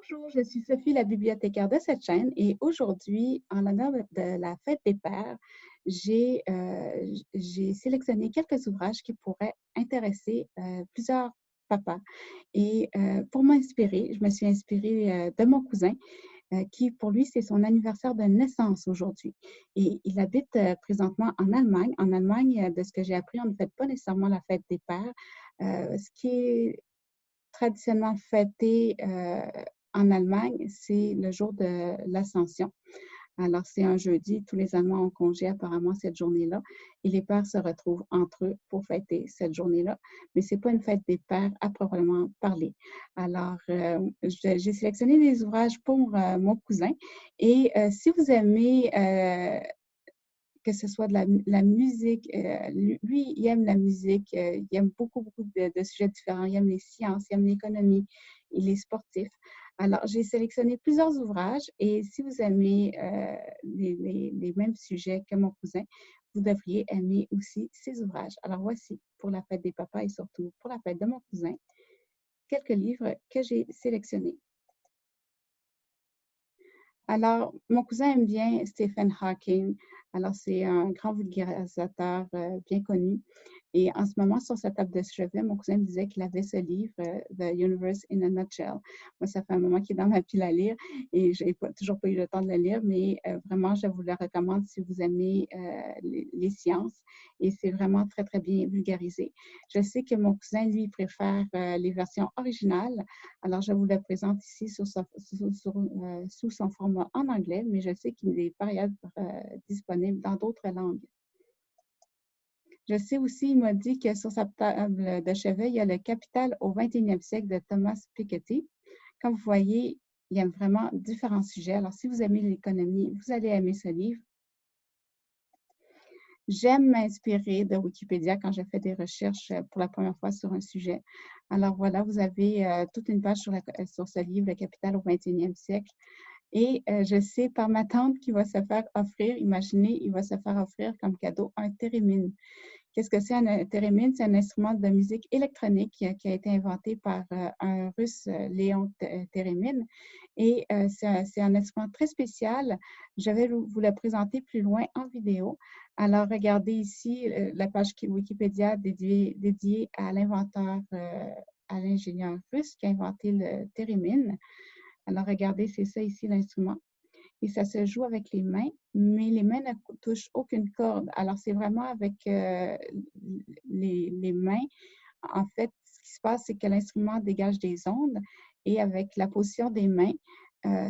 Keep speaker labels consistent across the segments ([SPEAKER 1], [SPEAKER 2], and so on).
[SPEAKER 1] Bonjour, je suis Sophie, la bibliothécaire de cette chaîne et aujourd'hui, en l'honneur de la fête des pères, j'ai sélectionné quelques ouvrages qui pourraient intéresser plusieurs papas. Et pour m'inspirer, je me suis inspirée de mon cousin qui, pour lui, c'est son anniversaire de naissance aujourd'hui. Et il habite présentement en Allemagne. En Allemagne, de ce que j'ai appris, on ne fête pas nécessairement la fête des pères. Ce qui est traditionnellement fêté en Allemagne, c'est le jour de l'Ascension. Alors, c'est un jeudi, tous les Allemands ont congé apparemment cette journée-là et les pères se retrouvent entre eux pour fêter cette journée-là. Mais ce n'est pas une fête des pères à proprement parler. Alors, j'ai sélectionné des ouvrages pour mon cousin et si vous aimez que ce soit de la musique. Lui, il aime la musique, il aime beaucoup de sujets différents. Il aime les sciences, il aime l'économie, il est sportif. Alors, j'ai sélectionné plusieurs ouvrages et si vous aimez les mêmes sujets que mon cousin, vous devriez aimer aussi ces ouvrages. Alors, voici pour la fête des papas et surtout pour la fête de mon cousin, quelques livres que j'ai sélectionnés. Alors, mon cousin aime bien Stephen Hawking. Alors, c'est un grand vulgarisateur bien connu. Et en ce moment, sur sa table de chevet, mon cousin me disait qu'il avait ce livre, The Universe in a Nutshell. Moi, ça fait un moment qu'il est dans ma pile à lire et je n'ai toujours pas eu le temps de le lire, mais vraiment, je vous le recommande si vous aimez les sciences. Et c'est vraiment très bien vulgarisé. Je sais que mon cousin, lui, préfère les versions originales. Alors, je vous le présente ici sous son format en anglais, mais je sais qu'il est par ailleurs disponible dans d'autres langues. Je sais aussi, il m'a dit que sur sa table de chevet, il y a le Capital au 21e siècle de Thomas Piketty. Comme vous voyez, il aime vraiment différents sujets. Alors, si vous aimez l'économie, vous allez aimer ce livre. J'aime m'inspirer de Wikipédia quand je fais des recherches pour la première fois sur un sujet. Alors voilà, vous avez toute une page sur ce livre, Le Capital au 21e siècle. Et je sais par ma tante qu'il va se faire offrir, imaginez, il va se faire offrir comme cadeau un thérémine. Qu'est-ce que c'est un thérémine? C'est un instrument de musique électronique qui a été inventé par un Russe, Léon Thérémine. Et c'est un instrument très spécial. Je vais vous le présenter plus loin en vidéo. Alors, regardez ici la page Wikipédia dédiée à l'inventeur, à l'ingénieur russe qui a inventé le thérémine. Alors, regardez, c'est ça ici l'instrument. Et ça se joue avec les mains, mais les mains ne touchent aucune corde. Alors, c'est vraiment avec les mains. En fait, ce qui se passe, c'est que l'instrument dégage des ondes et avec la position des mains,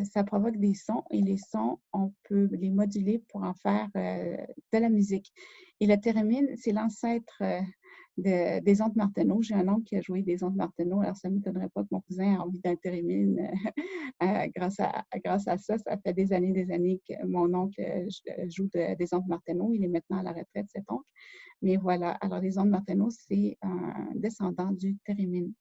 [SPEAKER 1] ça provoque des sons et les sons, on peut les moduler pour en faire de la musique. Et le thérémine, c'est l'ancêtre des ondes Martenot. J'ai un oncle qui a joué des ondes Martenot, alors ça ne m'étonnerait pas que mon cousin ait envie d'un thérémine grâce à ça. Ça fait des années que mon oncle joue des ondes Martenot. Il est maintenant à la retraite, cet oncle. Mais voilà, alors les ondes Martenot, c'est un descendant du thérémine.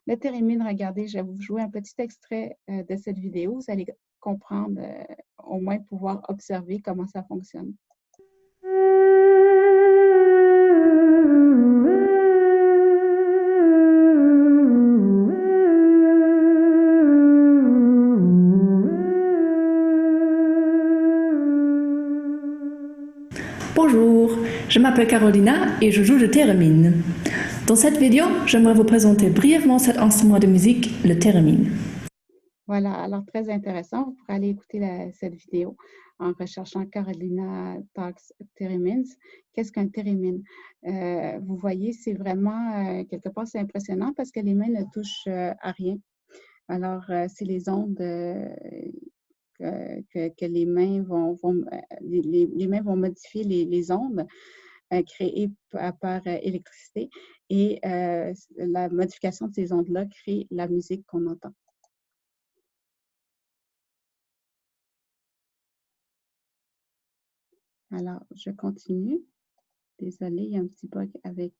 [SPEAKER 1] Le thérémine, regardez, je vais vous jouer un petit extrait de cette vidéo. Vous allez comprendre, au moins pouvoir observer comment ça fonctionne.
[SPEAKER 2] Bonjour, je m'appelle Carolina et je joue le thérémine. Dans cette vidéo, j'aimerais vous présenter brièvement cet instrument de musique, le thérémine.
[SPEAKER 1] Voilà, alors très intéressant. Vous pourrez aller écouter cette vidéo en recherchant Carolina Talks Thérémines. Qu'est-ce qu'un thérémine? Vous voyez, c'est vraiment, quelque part, c'est impressionnant parce que les mains ne touchent à rien. Alors, c'est les ondes que les mains les mains vont modifier les ondes créées par électricité et la modification de ces ondes-là crée la musique qu'on entend. Alors, je continue. Désolée, il y a un petit bug avec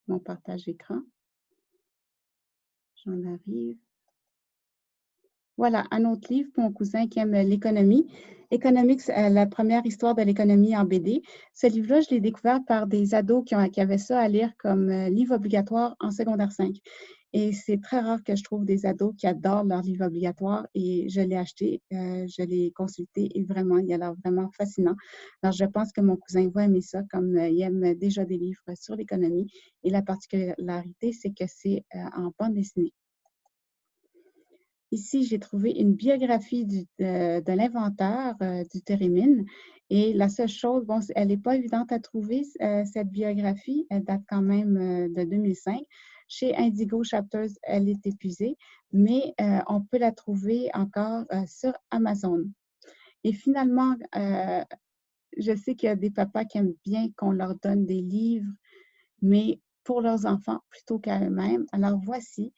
[SPEAKER 1] mon partage écran. J'en arrive. Voilà, un autre livre pour mon cousin qui aime l'économie. Economics, la première histoire de l'économie en BD. Ce livre-là, je l'ai découvert par des ados qui avaient ça à lire comme livre obligatoire en secondaire 5. Et c'est très rare que je trouve des ados qui adorent leur livre obligatoire et je l'ai acheté, je l'ai consulté et vraiment, il a l'air vraiment fascinant. Alors, je pense que mon cousin va aimer ça comme il aime déjà des livres sur l'économie et la particularité, c'est que c'est en bande dessinée. Ici, j'ai trouvé une biographie de l'inventeur du Térémine. Et la seule chose, bon, elle n'est pas évidente à trouver, cette biographie. Elle date quand même de 2005. Chez Indigo Chapters, elle est épuisée, mais on peut la trouver encore sur Amazon. Et finalement, je sais qu'il y a des papas qui aiment bien qu'on leur donne des livres, mais pour leurs enfants plutôt qu'à eux-mêmes. Alors voici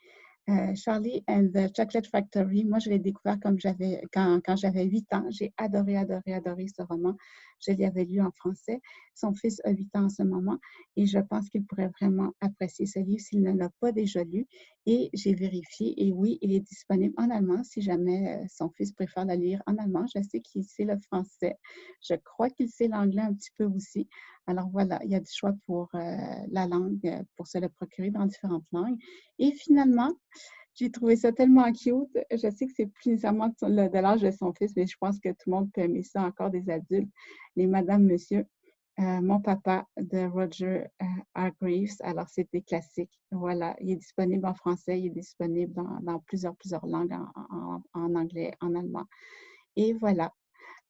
[SPEAKER 1] Charlie and the Chocolate Factory. Moi, je l'ai découvert quand j'avais 8 ans. J'ai adoré, adoré, adoré ce roman. Je l'avais lu en français. Son fils a 8 ans en ce moment et je pense qu'il pourrait vraiment apprécier ce livre s'il ne l'a pas déjà lu. Et j'ai vérifié et oui, il est disponible en allemand si jamais son fils préfère le lire en allemand. Je sais qu'il sait le français. Je crois qu'il sait l'anglais un petit peu aussi. Alors voilà, il y a du choix pour la langue, pour se le procurer dans différentes langues. Et finalement, j'ai trouvé ça tellement cute. Je sais que c'est plus nécessairement de l'âge de son fils, mais je pense que tout le monde peut aimer ça, encore des adultes. Les Madame, Monsieur, Mon papa de Roger Hargreaves. Alors, c'est des classiques. Voilà, il est disponible en français, il est disponible dans plusieurs langues, en anglais, en allemand. Et voilà.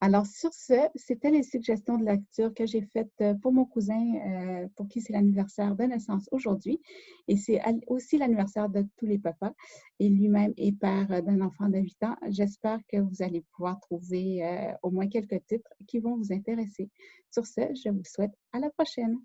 [SPEAKER 1] Alors, sur ce, c'était les suggestions de lecture que j'ai faites pour mon cousin, pour qui c'est l'anniversaire de naissance aujourd'hui. Et c'est aussi l'anniversaire de tous les papas. Et lui-même est père d'un enfant de 8 ans. J'espère que vous allez pouvoir trouver au moins quelques titres qui vont vous intéresser. Sur ce, je vous souhaite à la prochaine.